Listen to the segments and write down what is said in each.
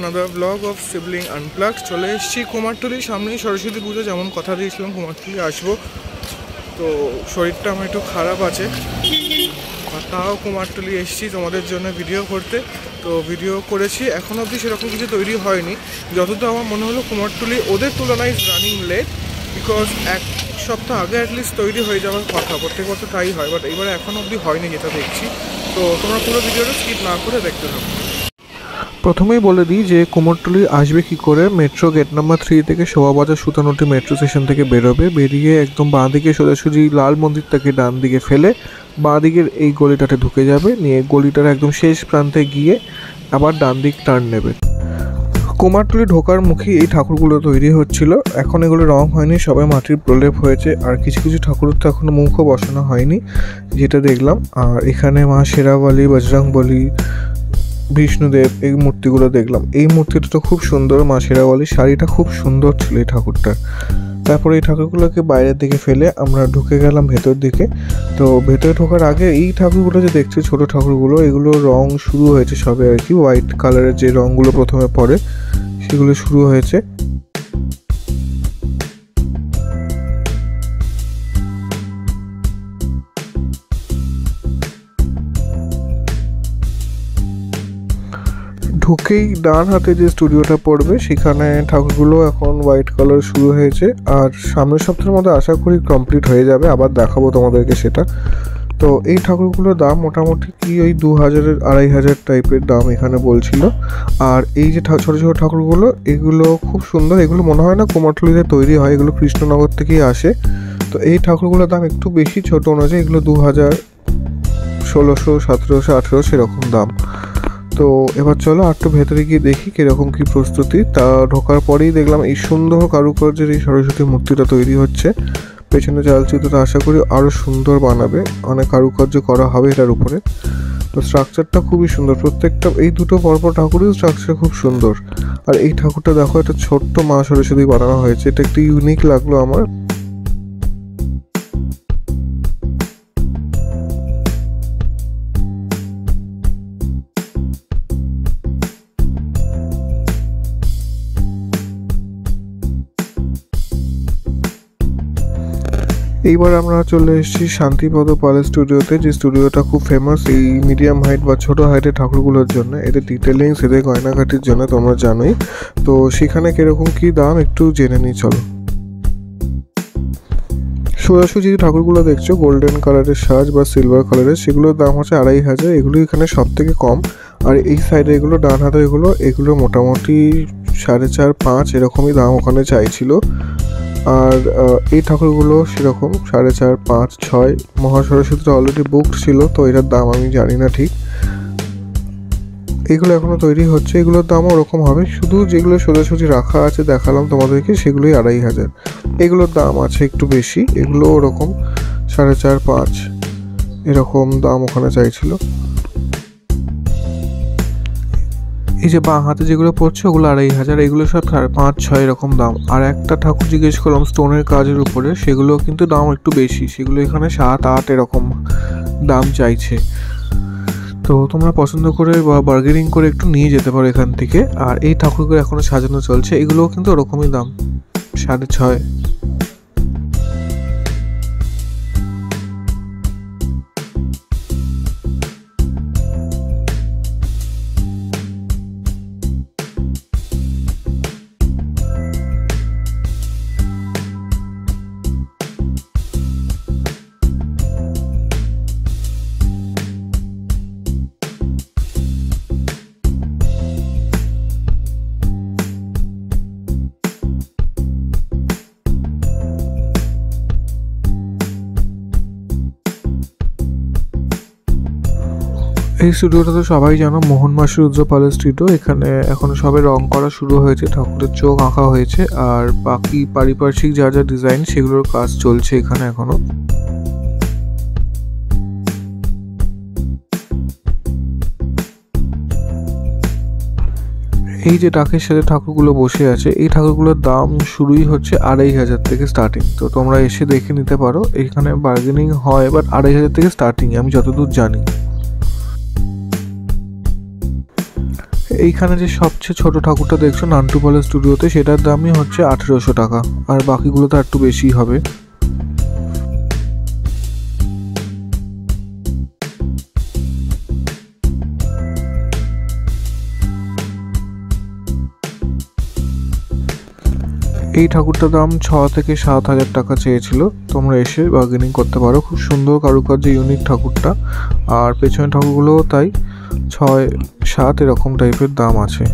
another vlog of Sibling Unplugged. চলে এসেছি কুমারটুলির সামনেই সরস্বতী পুজো, যেমন কথা দিয়েছিলাম কুমারটুলি আসবো। তো শরীরটা আমার একটু খারাপ আছে, তাও কুমারটুলি এসেছি তোমাদের জন্য ভিডিও করতে। তো ভিডিও করেছি, এখন অবধি সেরকম কিছু তৈরি হয়নি। যতটা আমার মনে হলো কুমারটুলি ওদের তুলনায় রানিং লেট, বিকজ এক সপ্তাহ আগে অ্যাটলিস্ট তৈরি হয়ে যাওয়ার কথা, প্রত্যেক বছর তাই হয়, বাট এইবারে এখন অবধি হয়নি যেটা দেখছি। তো তোমরা পুরো ভিডিওটা স্কিপ না করে দেখতে থাকো। প্রথমেই বলে দিই যে কুমারটুলি আসবে কি করে। মেট্রো গেট নাম্বার 3 থেকে শোভাবাজার সুতানুটি মেট্রো স্টেশন থেকে বেরোবে, বেরিয়ে একদম বাঁ দিকে সোজাসুজি লাল মন্দিরটাকে ডান দিকে ফেলে বাঁ দিকের এই গলিটাতে ঢুকে যাবে, নিয়ে গলিটার একদম শেষ প্রান্তে গিয়ে আবার ডান দিক টার্ন নেবে। কুমারটুলি ঢোকার মুখে এই ঠাকুরগুলো তৈরি হচ্ছিল, এখন এগুলো রং হয়নি, সবাই মাটির প্রলেপ হয়েছে। আর কিছু কিছু ঠাকুরের তো এখনও মুখও বসানো হয়নি যেটা দেখলাম। আর এখানে মা শেরাওয়ালি, বজরংবলী, বিষ্ণুদেব এই মূর্তিগুলো দেখলাম। এই মূর্তিটা তো খুব সুন্দর, মা শেরাওয়ালি শাড়িটা খুব সুন্দর ছিল এই ঠাকুরটার। তারপরে এই ঠাকুরগুলোকে বাইরের দিকে ফেলে আমরা ঢুকে গেলাম ভেতর দিকে। তো ভেতরে ঢোকার আগে এই ঠাকুরগুলো যে দেখছো ছোটো ঠাকুরগুলো, এগুলো রং শুরু হয়েছে সবে আর কি। হোয়াইট কালারের যে রঙগুলো প্রথমে পড়ে সেগুলো শুরু হয়েছে। ঢুকেই ডান হাতে যে স্টুডিওটা পড়বে সেখানে ঠাকুরগুলো এখন হোয়াইট কালার শুরু হয়েছে। আর সামনের সপ্তাহের মধ্যে আশা করি কমপ্লিট হয়ে যাবে, আবার দেখাবো তোমাদেরকে সেটা। তো এই ঠাকুরগুলোর দাম মোটামুটি কি ওই 2000 2500 টাইপের দাম এখানে বলছিল। আর এই যে ছোটো ছোটো ঠাকুরগুলো, এগুলো খুব সুন্দর। এগুলো মনে হয় না কুমারটুলিতে তৈরি হয়, এগুলো কৃষ্ণনগর থেকেই আসে। তো এই ঠাকুরগুলোর দাম একটু বেশি ছোটো অনুযায়ী, এগুলো 2000, 1600, 1700, 1800 সেরকম দাম। তো এবার চলো আর একটু ভেতরে গিয়ে দেখি কীরকম কী প্রস্তুতি। তা ঢোকার পরেই দেখলাম এই সুন্দর কারুকার্যের এই সরস্বতী মূর্তিটা তৈরি হচ্ছে। পেছনে চালচিত্রটা আশা করি আরও সুন্দর বানাবে, অনেক কারুকার্য করা হবে এটার উপরে। তো স্ট্রাকচারটা খুবই সুন্দর, প্রত্যেকটা এই দুটো পরপর ঠাকুরের স্ট্রাকচার খুব সুন্দর। আর এই ঠাকুরটা দেখো, একটা ছোট্ট মা সরস্বতী বানানো হয়েছে, এটা একটু ইউনিক লাগলো আমার। এইবার আমরা চলে এসেছি শান্তিপদ প্যালেস স্টুডিওতে, যে স্টুডিওটা খুব ফেমাস এই মিডিয়াম হাইট বা ছোটো হাইটের ঠাকুরগুলোর জন্য, এদের ডিটেলিংস, এদের গয়নাঘাটির জন্য তোমরা জানোই। তো সেখানে কীরকম কী দাম একটু জেনে নিই চলো। সোজাসুজি যে ঠাকুরগুলো দেখছো গোল্ডেন কালারের সাজ বা সিলভার কালারের, সেগুলোর দাম হচ্ছে 2500, এগুলো এখানে সব থেকে কম। আর এই সাইডে এগুলো ডান হাতে এগুলো মোটামুটি 4.5-5 এরকমই দাম ওখানে চাইছিল। আর এই ঠাকুরগুলো সেরকম 4.5, 5, 6। মহাসরস্বতীটা অলরেডি বুকড ছিল, তো এটার দাম আমি জানি না ঠিক। এগুলো এখনও তৈরি হচ্ছে, এগুলোর দামও ওরকম হবে। শুধু যেগুলো সোজাসুজি রাখা আছে দেখালাম তোমাদেরকে, সেগুলোই 2500। এগুলোর দাম আছে একটু বেশি, এগুলো ওরকম 4.5, 5 এরকম দাম ওখানে চাইছিল। এই যে বাঁ হাতে যেগুলো পড়ছে ওগুলো 2500, এগুলো সব 5, 6 এরকম দাম। আর একটা ঠাকুর জিজ্ঞেস করলাম স্টোনের কাজের উপরে, সেগুলো কিন্তু দাম একটু বেশি, সেগুলো এখানে 7, 8 এরকম দাম চাইছে। তো তোমরা পছন্দ করে বা বার্গেনিং করে একটু নিয়ে যেতে পারো এখান থেকে। আর এই ঠাকুরগুলো এখনও সাজানো চলছে, এগুলোও কিন্তু ওরকমই দাম 6.5। এই স্টুডিওটা তো সবাই জানো, মোহন মাসি রুদ্র প্যালেস স্টুডিও। এখানে এখন সবে রং করা শুরু হয়েছে, ঠাকুরের চোখ আঁকা হয়েছে, আর বাকি পারিপার্শ্বিক যা যা ডিজাইন সেগুলোর কাজ চলছে এখানে এখনো। এই যে ডাকের সাথে ঠাকুরগুলো বসে আছে, এই ঠাকুরগুলোর দাম শুরুই হচ্ছে 2500 থেকে স্টার্টিং। তো তোমরা এসে দেখে নিতে পারো, এখানে বার্গেনিং হয়, বাট 2500 থেকে স্টার্টিং আমি যতদূর জানি। এইখানে যে সবচেয়ে ছোট ঠাকুরটা দেখছো নান্টুপালের স্টুডিওতে, সেটার দামই হচ্ছে 1800 টাকা, আর বাকিগুলো তো একটু বেশি হবে। এই ঠাকুরটার দাম 6 থেকে 7 হাজার টাকা চেয়েছিল। তোমরা এসে বার্গেনিং করতে পারো। খুব সুন্দর কারুকার্য, ইউনিক ঠাকুরটা। আর পেছনের ঠাকুরগুলোও তাই, 6-7 এরকম টাইপের দাম আছে।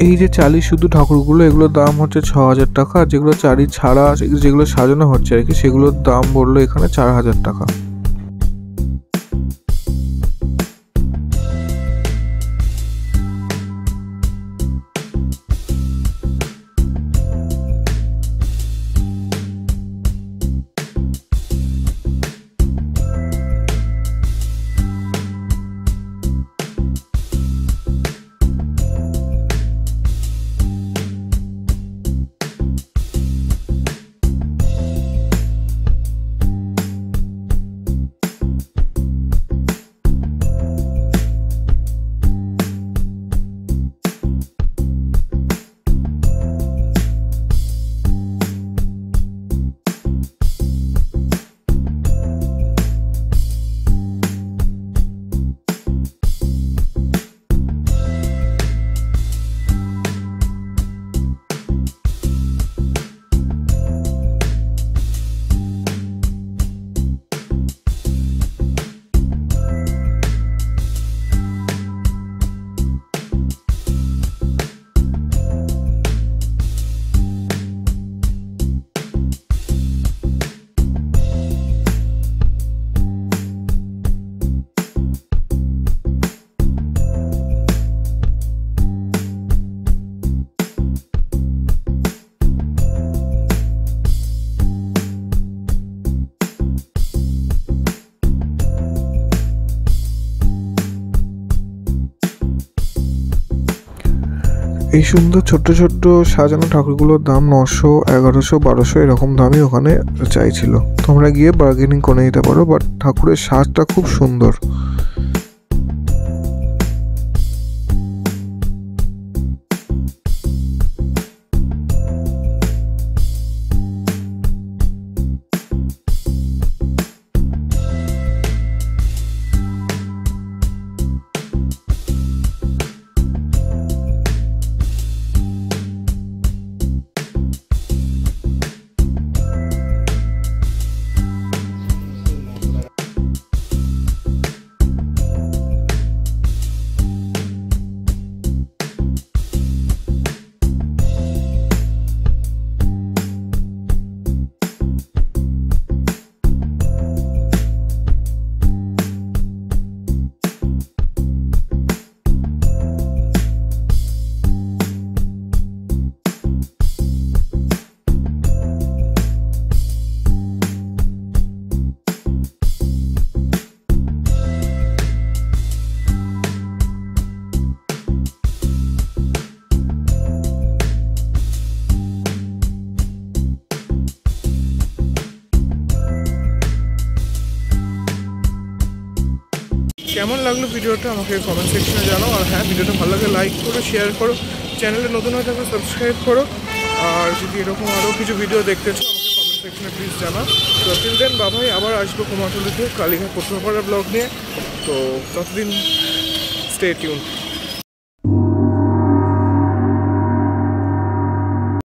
এই যে চালি শুধু ঠাকুরগুলো, এগুলোর দাম হচ্ছে 6 হাজার টাকা। আর যেগুলো চারি ছাড়া, যেগুলো সাজানো হচ্ছে আর কি, সেগুলোর দাম বললো এখানে 4 হাজার টাকা। এই সুন্দর ছোট্ট ছোট্ট সাজানো ঠাকুরগুলোর দাম 900, 1100, 1200 এরকম দামই ওখানে চাইছিল। তোমরা গিয়ে বার্গেনিং করে নিতে পারো, বাট ঠাকুরের সাজটা খুব সুন্দর। কেমন লাগলো ভিডিওটা আমাকে কমেন্ট সেকশনে জানাও। আর হ্যাঁ, ভিডিওটা ভালো লাগে লাইক করো, শেয়ার করো, চ্যানেলে নতুন হয়ে থাকলে সাবস্ক্রাইব করো। আর যদি এরকম আরও কিছু ভিডিও দেখতে চাও আমাকে কমেন্ট সেকশনে প্লিজ জানাও। তো টিল দেন বাবাই, আবার আসবো কুমারটুলিতে কালীঘাট প্রথমপাড়া ব্লগ নিয়ে। তো ততদিন স্টে টিউন।